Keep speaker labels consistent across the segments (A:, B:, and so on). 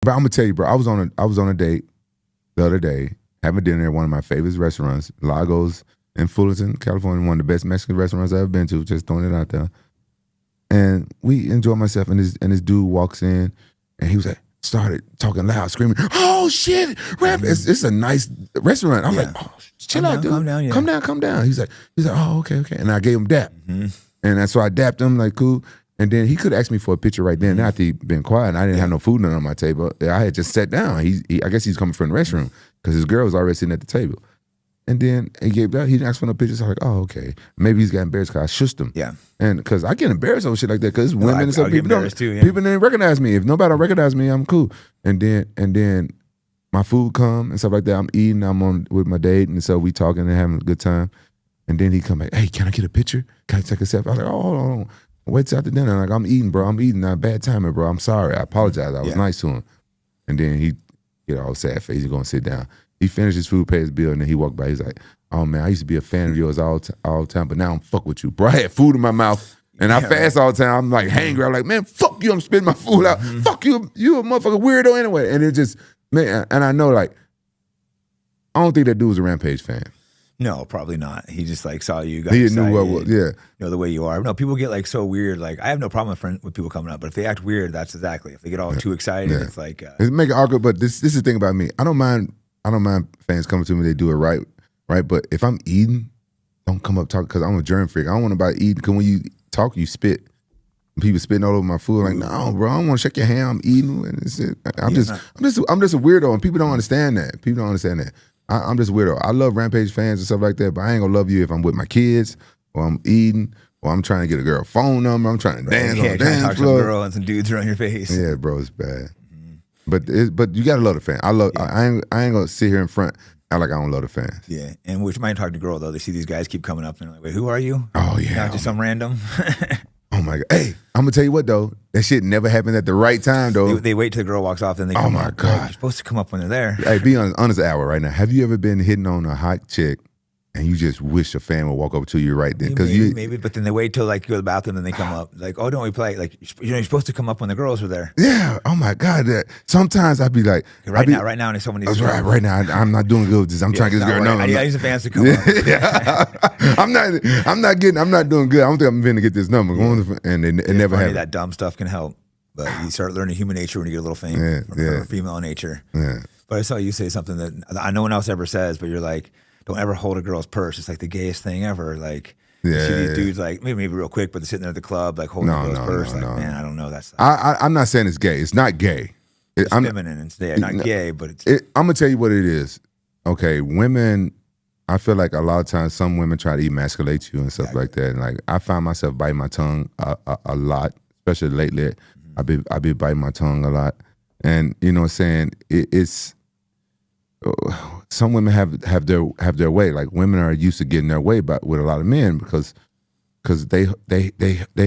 A: But I'm gonna tell you, bro. I was on a date the other day, having dinner at one of my favorite restaurants, Lagos in Fullerton, California, one of the best Mexican restaurants I've ever been to. Just throwing it out there. And we enjoyed myself, and this dude walks in, and he was like, started talking loud, screaming, "Oh shit, rap!" It's a nice restaurant. I'm like, "Oh, chill out, dude. Calm down." He's like, "Oh, okay." And I gave him dap, and that's why I dapped him like cool. And then he could ask me for a picture right then. After he'd been quiet, and I didn't have no food on my table. I had just sat down. I guess he's coming from the restroom because his girl was already sitting at the table. And then he gave that. He didn't ask for no pictures. I was like, "Oh, okay." Maybe he's got embarrassed because I shushed him. Yeah. And because I get embarrassed over shit like that because women and stuff. People didn't recognize me. If nobody don't recognize me, I'm cool. And then my food come and stuff like that. I'm eating. I'm on with my date, and so we talking and having a good time. And then he come back, "Hey, can I get a picture? Can I take a selfie?" I was like, "Oh, hold on. Wait till after dinner." I'm like, "I'm eating, bro. I'm eating. Not bad timing, bro. I'm sorry. I apologize. I was nice to him." And then he get all sad face. He's gonna sit down. He finished his food, paid his bill, and then he walked by. He's like, "Oh man, I used to be a fan of yours all the time, but now I'm fuck with you, bro. I had food in my mouth, and I fast all the time. I'm like hangry. I'm like, man, fuck you. I'm spitting my food out. Fuck you. You a motherfucking weirdo anyway." And it just, man, and I know like, I don't think that dude was a Rampage fan.
B: No, probably not. He just like saw you. Got
A: he
B: excited,
A: knew what was,
B: you know, the way you are. No, people get like so weird. Like I have no problem with people coming up, but if they act weird, that's exactly. If they get all too excited, it's like
A: it make it awkward. But this is the thing about me. I don't mind fans coming to me. They do it right. But if I'm eating, don't come up talking because I'm a germ freak. I don't want nobody eating. Because when you talk, you spit. People spitting all over my food. Like, no, bro, I don't want to shake your hand. I'm eating. And it's it. I'm just a weirdo, and people don't understand that. People don't understand that. I'm just a weirdo. I love Rampage fans and stuff like that, but I ain't gonna love you if I'm with my kids or I'm eating or I'm trying to get a girl phone number. I'm trying to dance on the dance floor.
B: Some girl and some dudes are on your face.
A: Yeah, bro, it's bad. But you gotta love the fan. I ain't gonna sit here in front act like I don't love the fans.
B: Yeah, and which might talk to girl though. They see these guys keep coming up and they're like, "Wait, who are you?"
A: Oh yeah,
B: not just some random.
A: Oh my god! Hey, I'm gonna tell you what though. That shit never happened at the right time though.
B: They wait till the girl walks off, then they come up.
A: Oh my god!
B: Like, you're supposed to come up when they're there.
A: Hey, be honest hour right now. Have you ever been hitting on a hot chick and you just wish a fan would walk over to you right then? Because
B: maybe, but then they wait till like you go to the bathroom, and then they come up. Like, "Oh, don't we play?" Like, you're supposed to come up when the girls are there.
A: Yeah. Oh my god. Sometimes I'd be like,
B: right now, and someone needs.
A: Right now, I'm not doing good with this. I'm trying to get this girl. No,
B: I need the fans to come up.
A: Yeah. I'm not doing good. I don't think I'm going to get this number. Yeah. And it never happened.
B: That dumb stuff can help, but you start learning human nature when you get a little fame from female nature. Yeah. But I saw you say something that no one else ever says, but you're like, don't ever hold a girl's purse. It's like the gayest thing ever. Like, you see these dudes like maybe real quick, but they're sitting there at the club like holding a girl's purse. Man, I don't know. That's
A: I'm not saying it's gay. It's not gay.
B: It's feminine. It's not gay, but it's.
A: I'm gonna tell you what it is. Okay, women. I feel like a lot of times some women try to emasculate you and stuff like that. And like I find myself biting my tongue a lot, especially lately. I be biting my tongue a lot, and you know what I'm saying. It's. Some women have their way. Like women are used to getting their way, but with a lot of men because they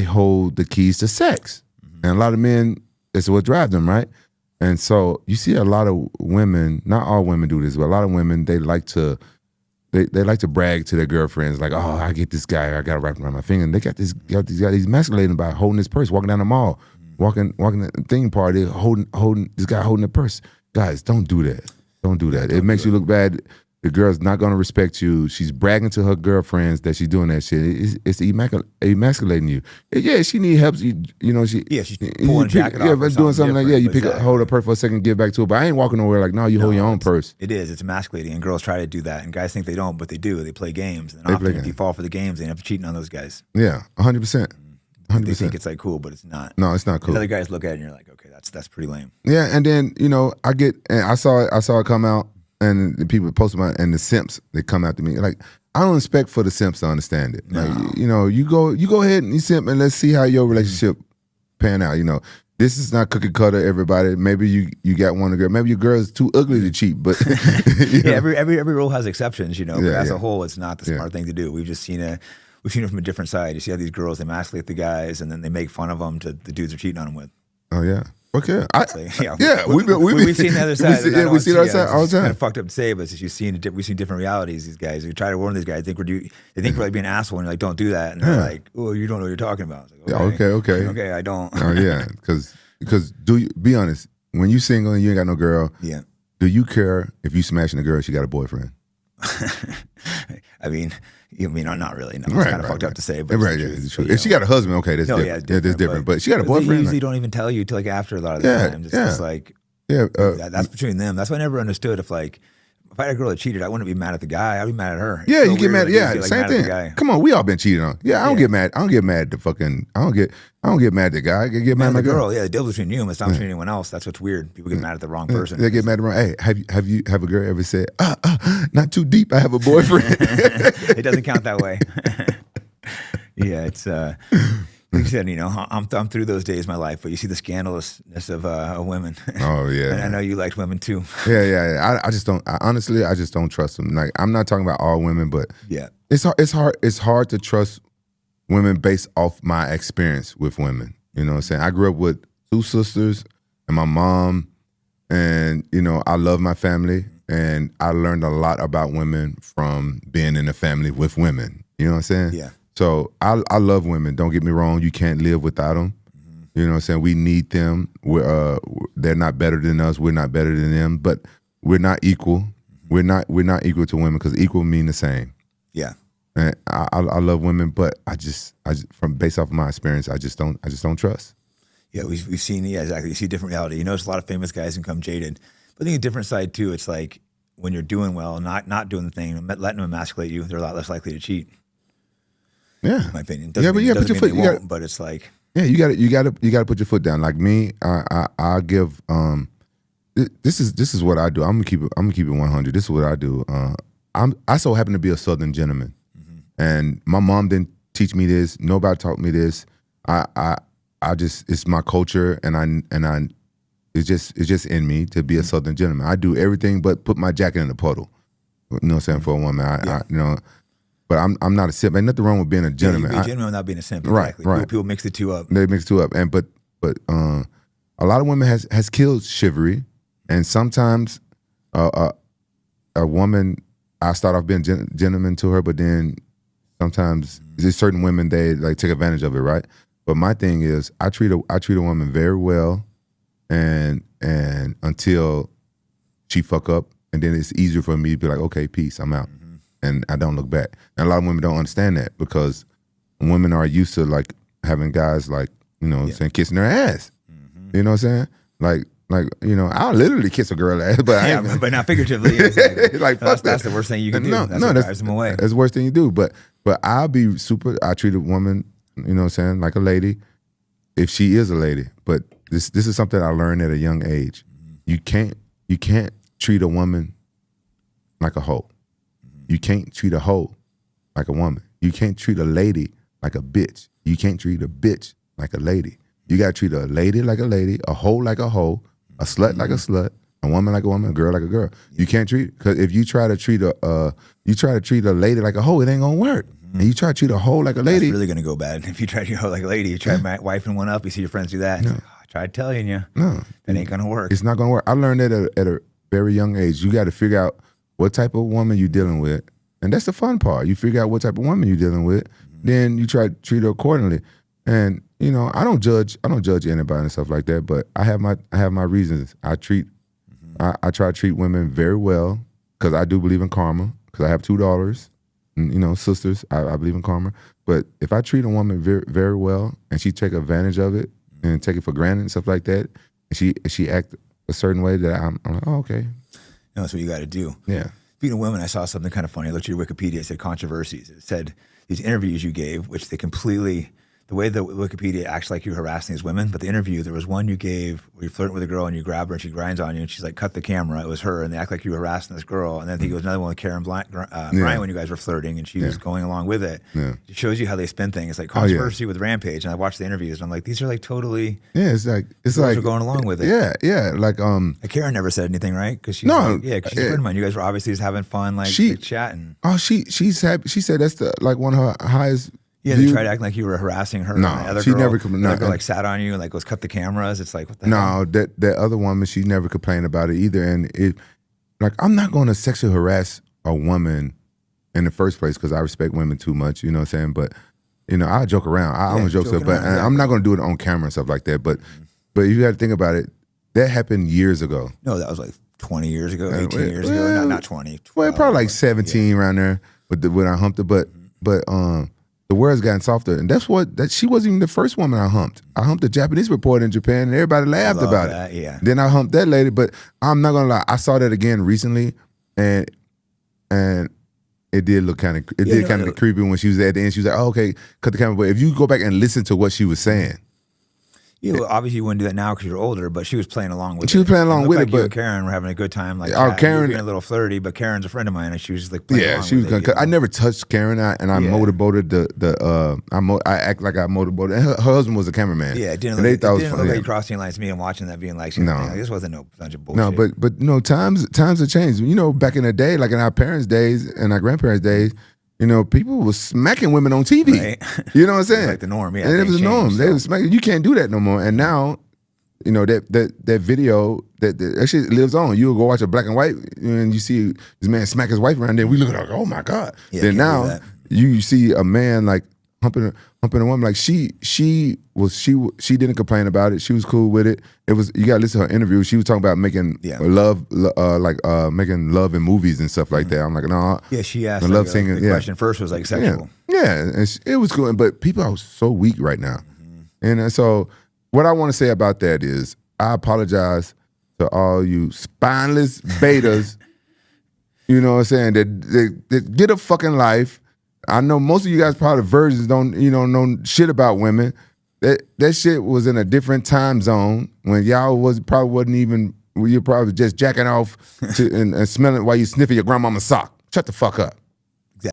A: hold the keys to sex, and a lot of men it's what drives them, right? And so you see a lot of women. Not all women do this, but a lot of women they like to brag to their girlfriends, like, "Oh, I get this guy, I got to wrap him around my finger." And they got these guys. He's emasculating by holding his purse, walking down the mall, walking the thing party, holding this guy holding the purse. Guys, don't do that. Don't do that. It makes you look bad. The girl's not gonna respect you. She's bragging to her girlfriends that she's doing that shit. It's emasculating you. Yeah, she need help. She's
B: pulling a jacket off.
A: Yeah, but doing something like you hold her purse for a second, give back to her. But I ain't walking nowhere like, no, you hold your own purse.
B: It is. It's emasculating, and girls try to do that, and guys think they don't, but they do. They play games, and often if you fall for the games, they end up cheating on those guys.
A: Yeah, 100%. 100%.
B: They think it's like cool, but it's not.
A: No, it's not cool.
B: And other guys look at it, and you're like, okay, that's pretty lame.
A: Yeah, and then I saw it come out. And the people post about and the simps they come after me. Like I don't expect for the simps to understand it. No. Like, you go ahead and you simp and let's see how your relationship pan out. This is not cookie cutter. Everybody, maybe you got one girl. Maybe your girl is too ugly to cheat. But
B: every rule has exceptions. But as a whole, it's not the smart thing to do. We've just seen it from a different side. You see how these girls emasculate the guys and then they make fun of them to the dudes they're cheating on them with.
A: Oh yeah. Okay.
B: We've seen the other side.
A: We see the other side all the time.
B: It's kind of fucked up to say, but it's just we've seen different realities. These guys, we try to warn these guys. They think we're like being an asshole, and you're like, don't do that, and they're like, oh, you don't know what you're talking about. Like,
A: okay.
B: Okay, I don't.
A: Oh yeah, because be honest, when you single and you ain't got no girl,
B: yeah.
A: Do you care if you smashing a girl if she got a boyfriend?
B: I mean, not really. No, it's kind of fucked up to say, but
A: it's true. If she got a husband, okay, that's different.
B: Yeah,
A: that's different. But she got a boyfriend.
B: They usually don't even tell you till like after a lot of the times. It's just like, that's between them. That's why I never understood if I had a girl that cheated, I wouldn't be mad at the guy. I'd be mad at her.
A: Yeah, you get mad. Yeah, same thing. Come on, we all been cheated on. Yeah, I don't get mad. I don't get mad at the fucking. I don't get mad at the guy. I get mad at the girl.
B: Yeah, the deal between you. It's not between anyone else. That's what's weird. People get mad at the wrong person.
A: They get mad at the wrong. Hey, have a girl ever said, not too deep? I have a boyfriend.
B: It doesn't count that way. Yeah, it's. Like you said, I'm through those days of my life, but you see the scandalousness of women.
A: Oh yeah,
B: and I know you liked women too.
A: Yeah. I just don't. Honestly, I just don't trust them. Like I'm not talking about all women, but
B: yeah,
A: it's hard. It's hard to trust women based off my experience with women. You know what I'm saying? I grew up with 2 sisters and my mom, and I love my family, and I learned a lot about women from being in a family with women. You know what I'm saying?
B: Yeah.
A: So I love women. Don't get me wrong. You can't live without them. Mm-hmm. You know what I'm saying? We need them. They're not better than us. We're not better than them. But we're not equal. Mm-hmm. We're not equal to women because equal mean the same.
B: Yeah.
A: And I love women, but I just from based off of my experience, I just don't trust.
B: Yeah, we've seen exactly. You see different reality. You notice a lot of famous guys can come jaded. But I think a different side too. It's like when you're doing well, not doing the thing, letting them emasculate you, they're a lot less likely to cheat.
A: Yeah,
B: in my opinion.
A: Put your foot.
B: But it's like
A: you got to put your foot down. Like me, I give. This is what I do. I'm gonna keep it 100. This is what I do. I so happen to be a Southern gentleman, and my mom didn't teach me this. Nobody taught me this. I just it's my culture, and it's just in me to be a Southern gentleman. I do everything but put my jacket in the puddle. You know what I'm saying? For a woman, I But I'm not a simp. Ain't nothing wrong with being a gentleman.
B: Yeah, you be a gentleman without being a simp.
A: Exactly. Right.
B: People mix the two up.
A: They mix the two up. But a lot of women has killed chivalry, and sometimes a woman, I start off being gentleman to her, but then sometimes there's certain women they like take advantage of it, right? But my thing is, I treat a woman very well, and until she fuck up, and then it's easier for me to be like, okay, peace, I'm out. And I don't look back. And a lot of women don't understand that because women are used to like having guys like, saying kissing their ass. Mm-hmm. You know what I'm saying? Like, I'll literally kiss a girl ass, but
B: but not figuratively.
A: Like
B: that's the worst thing you can do. That's what drives them away.
A: That's the worst thing you do. But I'll be I treat a woman, you know what I'm saying, like a lady, if she is a lady. But this is something I learned at a young age. Mm-hmm. You can't treat a woman like a hoe. You can't treat a hoe like a woman. You can't treat a lady like a bitch. You can't treat a bitch like a lady. You gotta treat a lady like a lady, a hoe like a hoe, a slut like a slut, a woman like a woman, a girl like a girl. You can't treat, because if you try to treat a lady like a hoe, it ain't gonna work. And you try to treat a hoe like a lady,
B: it's really gonna go bad. If you try to treat a hoe like a lady, you try wiping one up, you see your friends do that. No. I tried telling you, that ain't gonna work.
A: It's not gonna work. I learned that at a very young age. You got to figure out what type of woman you're dealing with. And that's the fun part. You figure out what type of woman you're dealing with, then you try to treat her accordingly. And I don't judge anybody and stuff like that, but I have my reasons. I try to treat women very well because I do believe in karma, because I have 2 daughters, and, sisters. I believe in karma. But if I treat a woman very, very well and she take advantage of it and take it for granted and stuff like that, and she act a certain way that I'm like, oh, okay.
B: That's what you got to do.
A: Yeah.
B: Speaking of women, I saw something kind of funny. I looked at your Wikipedia. It said controversies. It said these interviews you gave, which they completely, the way the Wikipedia acts like you're harassing these women, but the interview, there was one you gave where you flirt with a girl and you grab her and she grinds on you and she's like, cut the camera. It was her, and they act like you were harassing this girl. And then I think it was another one with Karen Bryant when you guys were flirting and she was going along with it. Yeah. It shows you how they spin things. Like controversy with Rampage. And I watched the interviews and I'm like, these are like totally.
A: Yeah, it's like
B: we're going along with it.
A: Yeah. Like
B: Karen never said anything, right? Because she's because she's a friend of mine. You guys were obviously just having fun, like chatting.
A: Oh, she's happy. She said that's one of her highest.
B: Yeah, they tried acting like you were harassing her.
A: No,
B: she
A: never.
B: The girl like sat on you and like was cut the cameras. It's like, what the hell?
A: No, that other woman, she never complained about it either. And I'm not going to sexually harass a woman in the first place because I respect women too much. You know what I'm saying? But I joke around. I'm a jokester, but I'm not going to do it on camera and stuff like that. But you got to think about it. That happened years ago.
B: No, that was like 20 years ago, 18 years ago. Not 20. 12,
A: well, probably like 17 around there when I humped her. But the world's gotten softer, and she wasn't even the first woman I humped. I humped a Japanese reporter in Japan, and everybody laughed about it.
B: Yeah.
A: Then I humped that lady, but I'm not gonna lie, I saw that again recently, and it did look kind of creepy when she was at the end. She was like, "Oh, okay, cut the camera." But if you go back and listen to what she was saying.
B: Yeah, well, obviously you wouldn't do that now because you're older, but she was playing along with it.
A: She was playing along with it,
B: you
A: but
B: and Karen were having a good time. Like,
A: Karen,
B: you were being a little flirty, but Karen's a friend of mine, and she was just like playing along
A: she was.
B: with it,
A: I never touched Karen, and I motorboated I act like I motorboated. And her husband was a cameraman.
B: Yeah, it didn't
A: look
B: like you crossing lines to me and watching that, being like, this wasn't no bunch of bullshit.
A: No, but no, times have changed. You know, back in the day, like in our parents' days and our grandparents' days. You know, people were smacking women on TV. Right. You know what I'm saying?
B: Like the norm, yeah.
A: And it was the norm. They were smacking. You can't do that no more. And now, you know, that video that shit lives on. You'll go watch a black and white and you see this man smack his wife around there. We look at her like, oh my God. Yeah, then now you see a man like humping a woman, like she didn't complain about it. She was cool with it. It was, you gotta listen to her interview. She was talking about making love, making love in movies and stuff like that. I'm like, no.
B: Yeah, she asked. Love singing. The question first was like sexual.
A: Yeah, and it was cool. But people are so weak right now, and so what I want to say about that is I apologize to all you spineless betas. You know what I'm saying? That get a fucking life. I know most of you guys probably virgins don't know shit about women. That shit was in a different time zone when y'all wasn't even, you're probably just jacking off and smelling while you sniffing your grandmama's sock. Shut the fuck up.